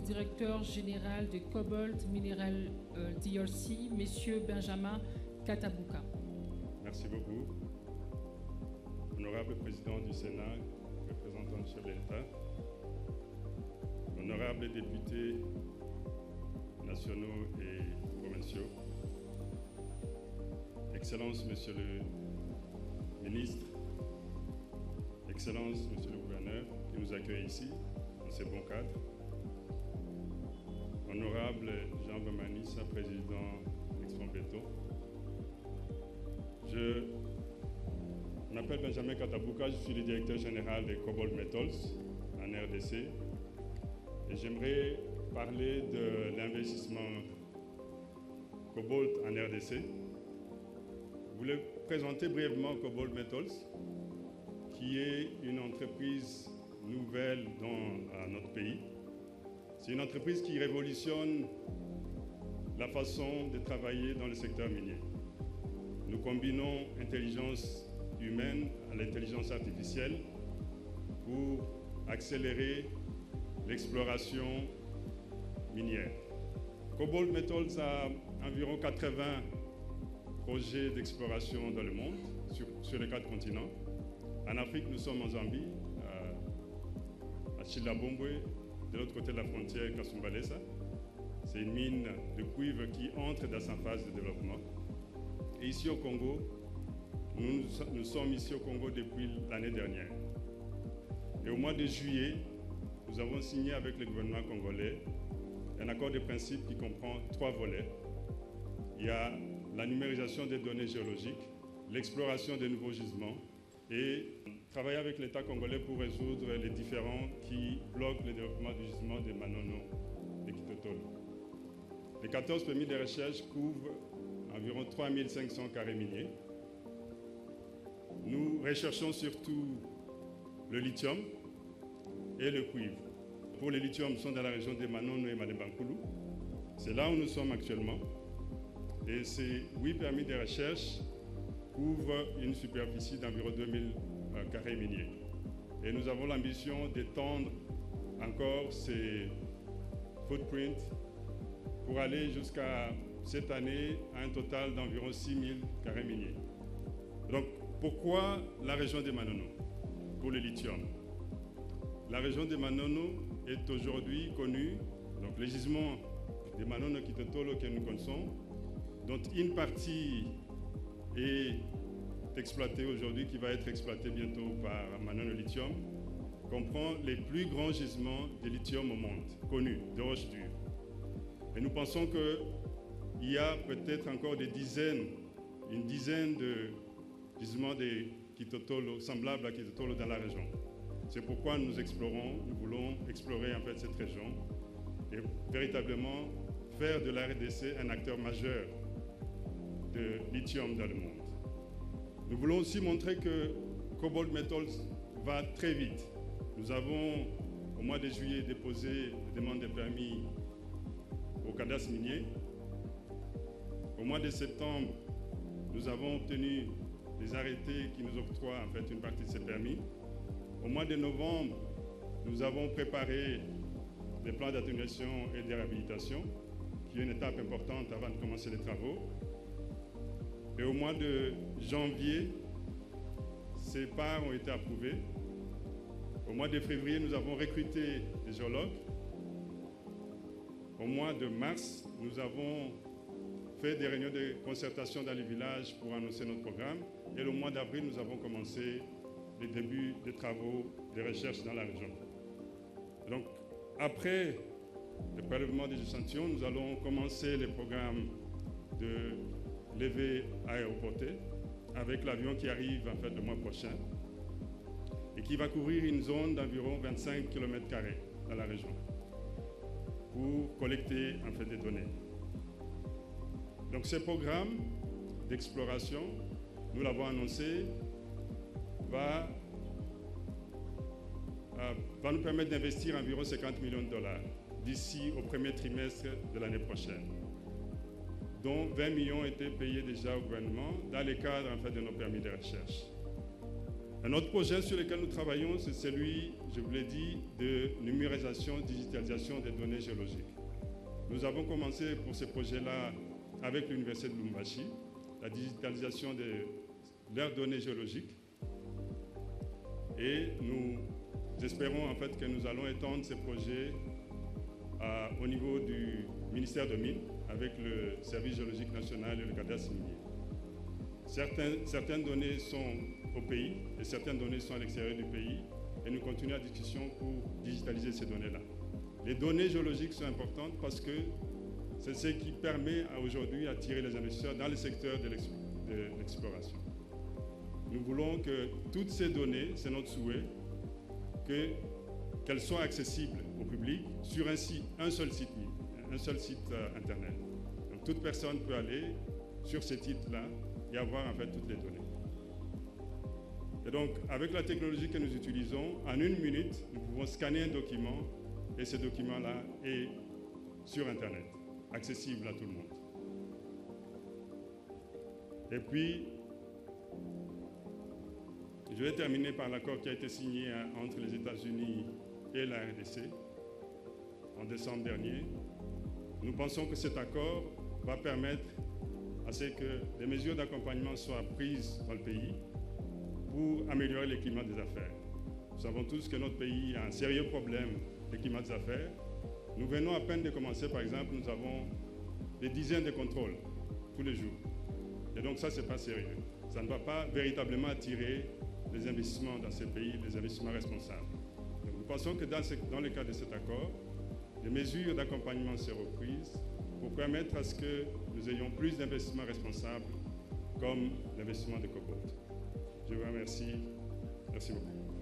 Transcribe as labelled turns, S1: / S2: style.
S1: directeur général de Cobalt Mineral DRC, Monsieur Benjamin Katabuka.
S2: Merci beaucoup. Honorable Président du Sénat, représentant du chef de l'État, honorables députés nationaux et provinciaux, Excellences, Monsieur le Ministre, Excellences, Monsieur le Gouverneur, qui nous accueille ici, dans ces bons cadres, Honorable Jean Bamanissa, Président d'Expombeto, je m'appelle Benjamin Katabuka, je suis le directeur général de Cobalt Metals en RDC et j'aimerais parler de l'investissement Cobalt en RDC. Je voulais présenter brièvement Cobalt Metals, qui est une entreprise nouvelle dans notre pays. C'est une entreprise qui révolutionne la façon de travailler dans le secteur minier. Nous combinons intelligence humaine à l'intelligence artificielle pour accélérer l'exploration minière. Cobalt Metals a environ 80 projets d'exploration dans le monde, sur les 4 continents. En Afrique, nous sommes en Zambie, à Chilabombwe, de l'autre côté de la frontière, Kasumbalesa. C'est une mine de cuivre qui entre dans sa phase de développement. Et ici au Congo, nous sommes ici au Congo depuis l'année dernière. Et au mois de juillet, nous avons signé avec le gouvernement congolais un accord de principe qui comprend 3 volets. Il y a la numérisation des données géologiques, l'exploration des nouveaux gisements et travailler avec l'État congolais pour résoudre les différends qui bloquent le développement du gisement de Manono et Kitotolo. Les 14 permis de recherche couvrent environ 3500 carrés miniers. Nous recherchons surtout le lithium et le cuivre. Pour le lithium, nous sommes dans la région de Manono et Malembankulu. C'est là où nous sommes actuellement. Et ces 8 permis de recherche couvrent une superficie d'environ 2000 carrés miniers. Et nous avons l'ambition d'étendre encore ces footprints pour aller jusqu'à cette année à un total d'environ 6000 carrés miniers. Donc, pourquoi la région de Manono pour le lithium? La région de Manono est aujourd'hui connue, donc les gisements de Manono Kitotolo que nous connaissons, dont une partie est exploitée aujourd'hui, qui va être exploitée bientôt par Manono Lithium, comprend les plus grands gisements de lithium au monde, connus, de roches dures. Et nous pensons qu'il y a peut-être encore une dizaine de gisements de Kitotolo, semblables à Kitotolo dans la région. C'est pourquoi nous voulons explorer en fait cette région et véritablement faire de la RDC un acteur majeur de lithium dans le monde. Nous voulons aussi montrer que Cobalt Metals va très vite. Nous avons, au mois de juillet, déposé des demandes de permis au cadastre minier. Au mois de septembre, nous avons obtenu des arrêtés qui nous octroient en fait une partie de ces permis. Au mois de novembre, nous avons préparé des plans d'atténuation et de réhabilitation, qui est une étape importante avant de commencer les travaux. Et au mois de janvier, ces parts ont été approuvées. Au mois de février, nous avons recruté des géologues. Au mois de mars, nous avons fait des réunions de concertation dans les villages pour annoncer notre programme. Et le mois d'avril, nous avons commencé les débuts des travaux de recherche dans la région. Donc, après le prélèvement des échantillons, nous allons commencer les programmes de levée aéroportée avec l'avion qui arrive en fait le mois prochain et qui va couvrir une zone d'environ 25 km² dans la région pour collecter en fait des données. Donc, ce programme d'exploration, nous l'avons annoncé, va nous permettre d'investir environ 50 millions de dollars d'ici au premier trimestre de l'année prochaine, dont 20 millions ont été payés déjà au gouvernement dans le cadre en fait, de nos permis de recherche. Un autre projet sur lequel nous travaillons, c'est celui, je vous l'ai dit, de numérisation, digitalisation des données géologiques. Nous avons commencé pour ce projet-là avec l'Université de Lubumbashi, la digitalisation de leurs données géologiques. Et nous espérons en fait que nous allons étendre ces projets au niveau du ministère de Mines avec le Service géologique national et le cadastre minier. Certaines données sont au pays et certaines données sont à l'extérieur du pays et nous continuons la discussion pour digitaliser ces données-là. Les données géologiques sont importantes parce que c'est ce qui permet aujourd'hui d'attirer les investisseurs dans le secteur de l'exploration. Nous voulons que toutes ces données, c'est notre souhait, qu'elles soient accessibles au public sur un seul site internet. Donc toute personne peut aller sur ces sites-là et avoir en fait toutes les données. Et donc avec la technologie que nous utilisons, en 1 minute, nous pouvons scanner un document et ce document-là est sur internet, accessible à tout le monde. Et puis, je vais terminer par l'accord qui a été signé entre les États-Unis et la RDC en décembre dernier. Nous pensons que cet accord va permettre à ce que des mesures d'accompagnement soient prises dans le pays pour améliorer le climat des affaires. Nous savons tous que notre pays a un sérieux problème de climat des affaires. Nous venons à peine de commencer, par exemple, nous avons des dizaines de contrôles tous les jours. Et donc ça, ce n'est pas sérieux. Ça ne va pas véritablement attirer les investissements dans ces pays, les investissements responsables. Donc nous pensons que dans le cadre de cet accord, les mesures d'accompagnement seront prises pour permettre à ce que nous ayons plus d'investissements responsables comme l'investissement de Cobalt. Je vous remercie. Merci beaucoup.